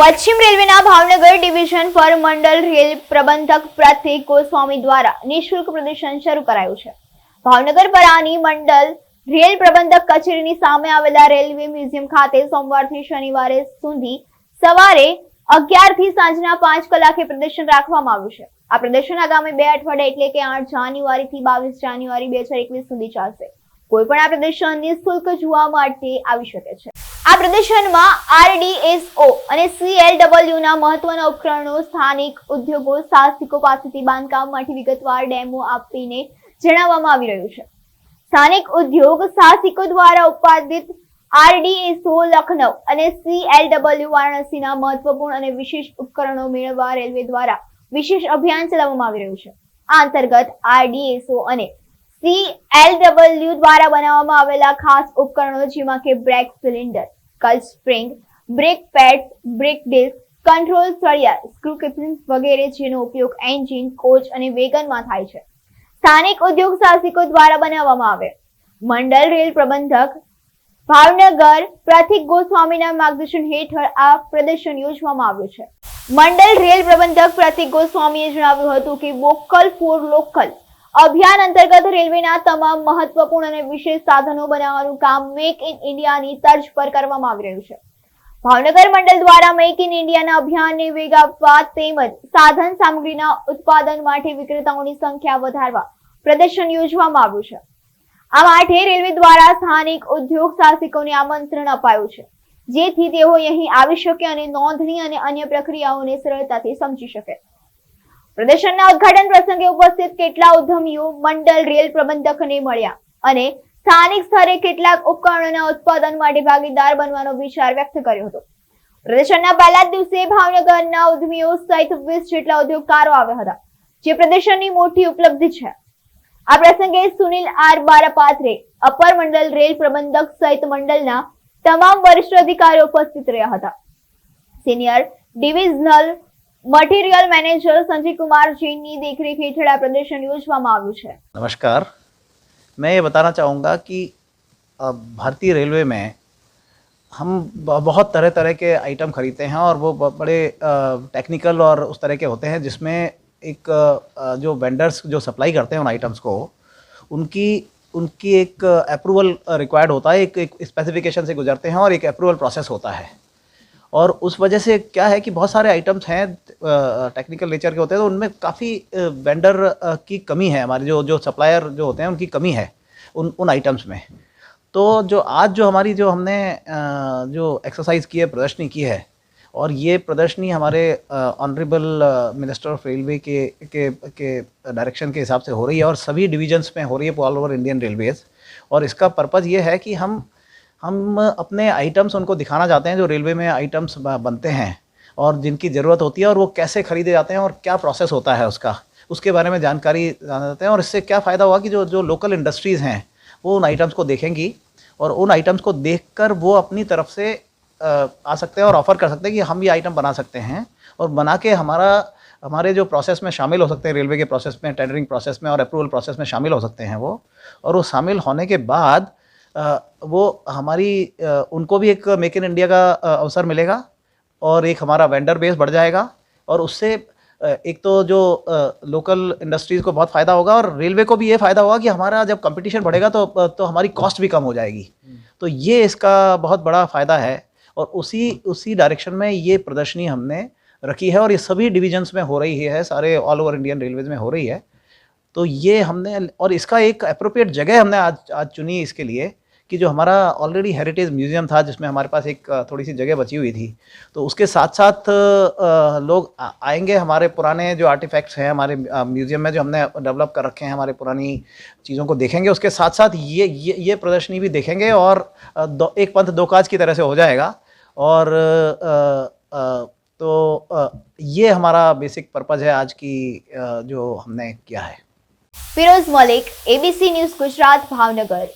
પશ્ચિમ રેલવેના ભાવનગર ડિવિઝન પર મંડળ રેલ પ્રબંધક પ્રતીક ગોસ્વામી દ્વારા નિઃશુલ્ક પ્રદર્શન શરૂ કરાયું છે। ભાવનગર પરાની મંડળ રેલ પ્રબંધક કચેરીની સામે આવેલા રેલવે મ્યુઝિયમ ખાતે સોમવારથી શનિવારે સુધી સવારે 11 થી સાંજના 5 કલાકે પ્રદર્શન રાખવામાં આવ્યું છે। આ પ્રદર્શન આગામી 2 અઠવાડિયા એટલે કે 8 જાન્યુઆરીથી 22 જાન્યુઆરી 2021 સુધી ચાલશે। કોઈ પણ આ પ્રદર્શન નિઃશુલ્ક જોવા માટે આવી શકે છે। આ પ્રદર્શનમાં RDSO અને CLW ના મહત્વના ઉપકરણો સ્થાનિક ઉદ્યોગો સાહસિકો પાસેથી બાંધકામ માટે વિગતવાર ડેમો આપીને જણાવવામાં આવી રહ્યું છે। સ્થાનિક ઉદ્યોગ સાહસિકો દ્વારા ઉત્પાદિત RDSO લખનઉ અને CLW વારાણસીના મહત્વપૂર્ણ અને વિશેષ ઉપકરણો મેળવવા રેલવે દ્વારા વિશેષ અભિયાન ચલાવવામાં આવી રહ્યું છે। આ અંતર્ગત RDSO અને CLW દ્વારા બનાવવામાં આવેલા ખાસ ઉપકરણો જેમાં કે brake cylinder, coil spring, brake pads, brake disc, control સળિયા, સ્ક્રૂ કેપિંગ વગેરે જેનો ઉપયોગ એન્જિન, કોચ અને વેગનમાં થાય છે। સ્થાનિક ઉદ્યોગ સાહસિકો દ્વારા બનાવવામાં આવે। મંડળ રેલ પ્રબંધક ભાવનગર પ્રતીક ગોસ્વામીના માર્ગદર્શન હેઠળ આ પ્રદર્શન યોજવામાં આવ્યું છે। મંડળ રેલ પ્રબંધક પ્રતીક ગોસ્વામીએ જણાવ્યું હતું કે વોકલ ફોર લોકલ અભિયાન અંતર્ગત રેલવેના તમામ મહત્વપૂર્ણ અને વિશેષ સાધનો બનાવવાનું કામ મેક ઇન ઇન્ડિયાની તર્જ પર કરવામાં આવી રહ્યું છે। ભાવનગર મંડળ દ્વારા મેક ઇન ઇન્ડિયાના અભિયાનને વેગ આપવા તેમજ સાધન સામગ્રીના ઉત્પાદન માટે વિક્રેતાઓની સંખ્યા વધારવા પ્રદર્શન યોજવામાં આવ્યું છે। આ માટે રેલવે દ્વારા સ્થાનિક ઉદ્યોગ સાહસિકોને આમંત્રણ અપાયું છે જેથી તેઓ અહીં આવી શકે અને નોંધણી અને અન્ય પ્રક્રિયાઓને સરળતાથી સમજી શકે। પ્રદર્શનના ઉદ્ઘાટન પ્રસંગે ઉપસ્થિત કેટલા ઉદ્યમીઓ મંડળ રેલ પ્રબંધકને મળ્યા અને સ્થાનિક સ્તરે કેટલાક ઉપકરણોના ઉત્પાદન માટે ભાગીદાર બનવાનો વિચાર વ્યક્ત કર્યો હતો। પ્રદર્શનના પહેલા દિવસે ભાવનગરના ઉદ્યમીઓ સહિત 20 જેટલા ઉદ્યોગકારો આવ્યા હતા જે પ્રદર્શનની મોટી ઉપલબ્ધિ છે। આ પ્રસંગે સુનિલ આર બારાપાત્રે અપર મંડળ રેલ પ્રબંધક સહિત મંડળના તમામ વરિષ્ઠ અધિકારીઓ ઉપસ્થિત રહ્યા હતા। Senior divisional material manager Sanjay Kumar Jain की देखरेख हेठळ आ प्रदर्शन योजवामां आव्युं छे। नमस्कार, मैं ये बताना चाहूँगा कि भारतीय रेलवे में हम बहुत तरह तरह के आइटम खरीदते हैं और वो बड़े टेक्निकल और उस तरह के होते हैं जिसमें एक जो वेंडर्स जो सप्लाई करते हैं उन आइटम्स को उनकी एक अप्रूवल रिक्वायर्ड होता है, एक स्पेसिफिकेशन से गुजरते हैं और एक अप्रूवल प्रोसेस होता है। और उस वजह से क्या है कि बहुत सारे आइटम्स हैं टेक्निकल नेचर के होते हैं तो उनमें काफ़ी वेंडर की कमी है, हमारे जो सप्लायर जो होते हैं उनकी कमी है उन आइटम्स में। तो जो आज जो हमारी जो हमने जो एक्सरसाइज की है, प्रदर्शनी की है, और ये प्रदर्शनी हमारे ऑनरेबल मिनिस्टर ऑफ रेलवे के डायरेक्शन के हिसाब से हो रही है और सभी डिविजन्स में हो रही है ऑल ओवर इंडियन रेलवेज़। और इसका पर्पज़ ये है कि हम अपने आइटम्स उनको दिखाना चाहते हैं जो रेलवे में आइटम्स बनते हैं और जिनकी ज़रूरत होती है और वो कैसे ख़रीदे जाते हैं और क्या प्रोसेस होता है उसके बारे में जानकारी जाना चाहते हैं। और इससे क्या फ़ायदा हुआ कि जो लोकल इंडस्ट्रीज़ हैं वो उन आइटम्स को देखेंगी और उन आइटम्स को देखकर वो अपनी तरफ से आ सकते हैं और ऑफ़र कर सकते हैं कि हम ये आइटम बना सकते हैं और बना के हमारे जो प्रोसेस में शामिल हो सकते हैं, रेलवे के प्रोसेस में, टेंडरिंग प्रोसेस में और अप्रूवल प्रोसेस में शामिल हो सकते हैं वो। और वो शामिल होने के बाद वो हमारी उनको भी एक मेक इन इंडिया का अवसर मिलेगा और एक हमारा वेंडर बेस बढ़ जाएगा और उससे एक तो जो लोकल इंडस्ट्रीज़ को बहुत फ़ायदा होगा और रेलवे को भी ये फ़ायदा होगा कि हमारा जब कंपटीशन बढ़ेगा तो हमारी कॉस्ट भी कम हो जाएगी। तो ये इसका बहुत बड़ा फ़ायदा है और उसी डायरेक्शन में ये प्रदर्शनी हमने रखी है और ये सभी डिविजन्स में हो रही है, सारे ऑल ओवर इंडियन रेलवेज़ में हो रही है। तो ये हमने और इसका एक अप्रोप्रिएट जगह हमने आज चुनी इसके लिए कि जो हमारा ऑलरेडी हेरिटेज म्यूज़ियम था जिसमें हमारे पास एक थोड़ी सी जगह बची हुई थी, तो उसके साथ साथ लोग आएंगे, हमारे पुराने जो आर्टिफैक्ट्स हैं हमारे म्यूज़ियम में जो हमने डेवलप कर रखे हैं, हमारे पुरानी चीज़ों को देखेंगे, उसके साथ साथ ये प्रदर्शनी भी देखेंगे और एक पंथ दो काज की तरह से हो जाएगा। और तो ये हमारा बेसिक पर्पज़ है आज की जो हमने किया है। Firoz Malik, ABC news Gujarat, Bhavnagar.